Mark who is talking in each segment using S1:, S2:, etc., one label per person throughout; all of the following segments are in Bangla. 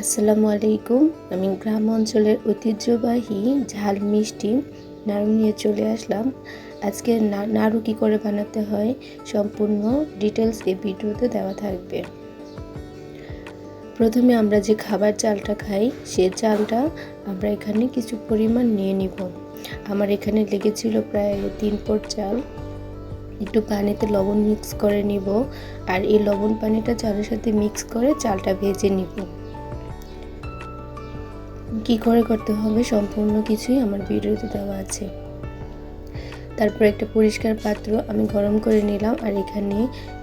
S1: আসসালামু আলাইকুম। আমি গ্রাম অঞ্চলের ঐতিহ্যবাহী ঝাল মিষ্টি নাড়ু নিয়ে চলে আসলাম। আজকে নাড়ু কী করে বানাতে হয় সম্পূর্ণ ডিটেলস এই ভিডিওতে দেওয়া থাকবে। প্রথমে আমরা যে খাবার চালটা খাই সে চালটা আমরা এখানে কিছু পরিমাণ নিয়ে নিব। আমার এখানে লেগেছিল প্রায় 3 পট চাল। একটু পানিতে লবণ মিক্স করে নিব, আর এই লবণ পানিটা চালের সাথে মিক্স করে চালটা ভেজে নিব। কি করে করতে হবে সম্পূর্ণ কিছুই আমার ভিডিওতে দেওয়া আছে। তারপর একটা পরিষ্কার পাত্র আমি গরম করে নিলাম, আর এখানে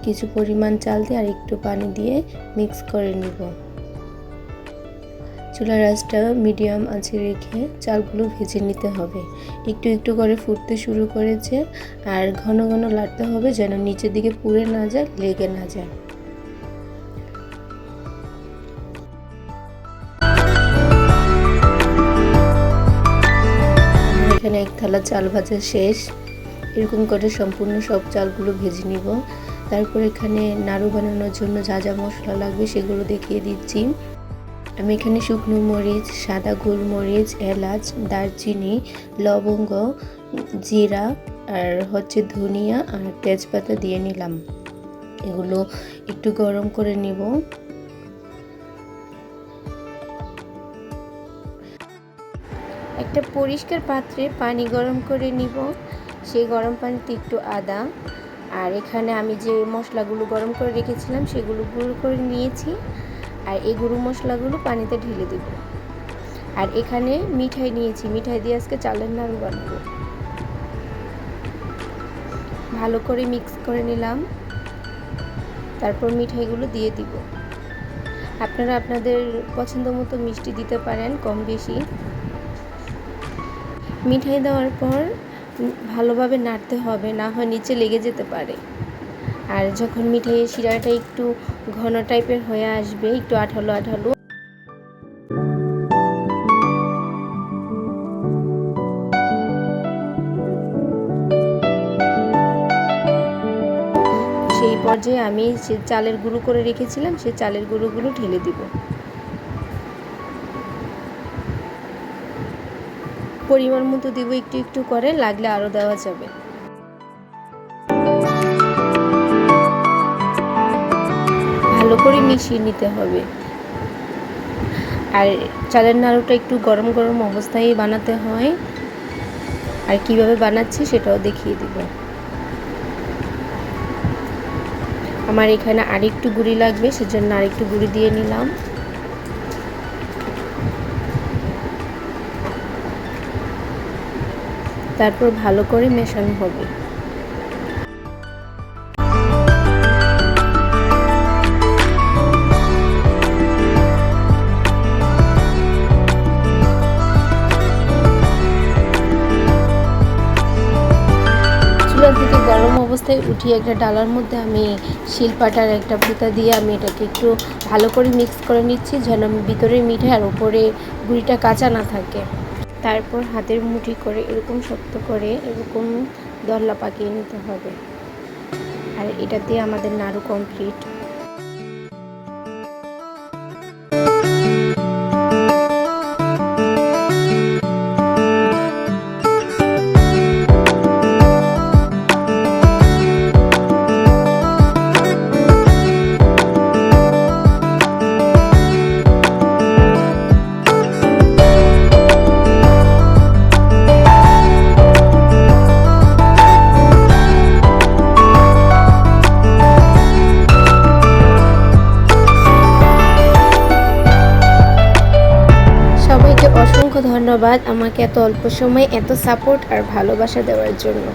S1: কিছু পরিমাণ চাল দিয়ে আর একটু পানি দিয়ে মিক্স করে নিব। চুলার আঁচটা মিডিয়াম আঁচে রেখে চালগুলো ভেজে নিতে হবে। একটু একটু করে ফুটতে শুরু করেছে, আর ঘন ঘন লাড়তে হবে যেন নিচের দিকে পুড়ে না যায়, লেগে না যায়। এখানে এক থালা চাল ভাজা শেষ। এরকম করে সম্পূর্ণ সব চালগুলো ভেজে নিব। তারপর এখানে নাড়ু বানানোর জন্য যা যা মশলা লাগবে সেগুলো দেখিয়ে দিচ্ছি। আমি এখানে শুকনো মরিচ, সাদা গোলমরিচ, এলাচ, দারচিনি, লবঙ্গ, জিরা আর ধনিয়া আর তেজপাতা দিয়ে নিলাম। এগুলো একটু গরম করে নিব। একটা পরিষ্কার পাত্রে পানি গরম করে নিব। সেই গরম পানিতে একটু আদা, আর এখানে আমি যে মশলাগুলো গরম করে রেখেছিলাম সেগুলো গুঁড়ো করে নিয়েছি, আর এই গুঁড়ো মশলাগুলো পানিতে ঢেলে দেব। আর এখানে মিঠাই নিয়েছি, মিঠাই দিয়ে আজকে চালের নাড়ু বানাবো। ভালো করে মিক্স করে নিলাম, তারপর মিঠাইগুলো দিয়ে দিব। আপনারা আপনাদের পছন্দ মতো মিষ্টি দিতে পারেন, কম বেশি। মিঠাই দেওয়ার পর ভালোভাবে নাড়তে হবে, না হয় নিচে লেগে যেতে পারে। আর যখন মিঠাইয়ের শিরাটা একটু ঘন টাইপের হয়ে আসবে, একটু আঠালো আঠালো, সেই পর্যায়ে আমি সে চালের গুঁড়ো করে রেখেছিলাম সেই চালের গুঁড়োগুলো ঢেলে দিব। পরিমাণ মতো দিব, একটু একটু করে, লাগলে আরও দেওয়া যাবে। ভালো করে মিশিয়ে নিতে হবে। আর চালের নাড়ুটা একটু গরম গরম অবস্থায় বানাতে হয়। আর কিভাবে বানাচ্ছি সেটাও দেখিয়ে দিব। আমার এখানে আরেকটু গুঁড়ি লাগবে, সেজন্য আরেকটু গুঁড়ি দিয়ে নিলাম। তারপর ভালো করে মেশানো হবে। চুলা থেকে গরম অবস্থায় উঠিয়ে একটা ডালার মধ্যে আমি শিলপাটার একটা ফিতা দিয়ে আমি এটাকে একটু ভালো করে মিক্স করে নিচ্ছি, যেন ভিতরে মিঠাই আর উপরে গুঁড়িটা কাঁচা না থাকে। তারপর হাতের মুঠি করে এরকম শক্ত করে এরকম দলা পাকিয়ে নিতে হবে। আর এটা দিয়ে আমাদের নাড়ু কমপ্লিট। অসংখ্য ধন্যবাদ আমাকে এত অল্প সময়ে এত সাপোর্ট আর ভালোবাসা দেওয়ার জন্য।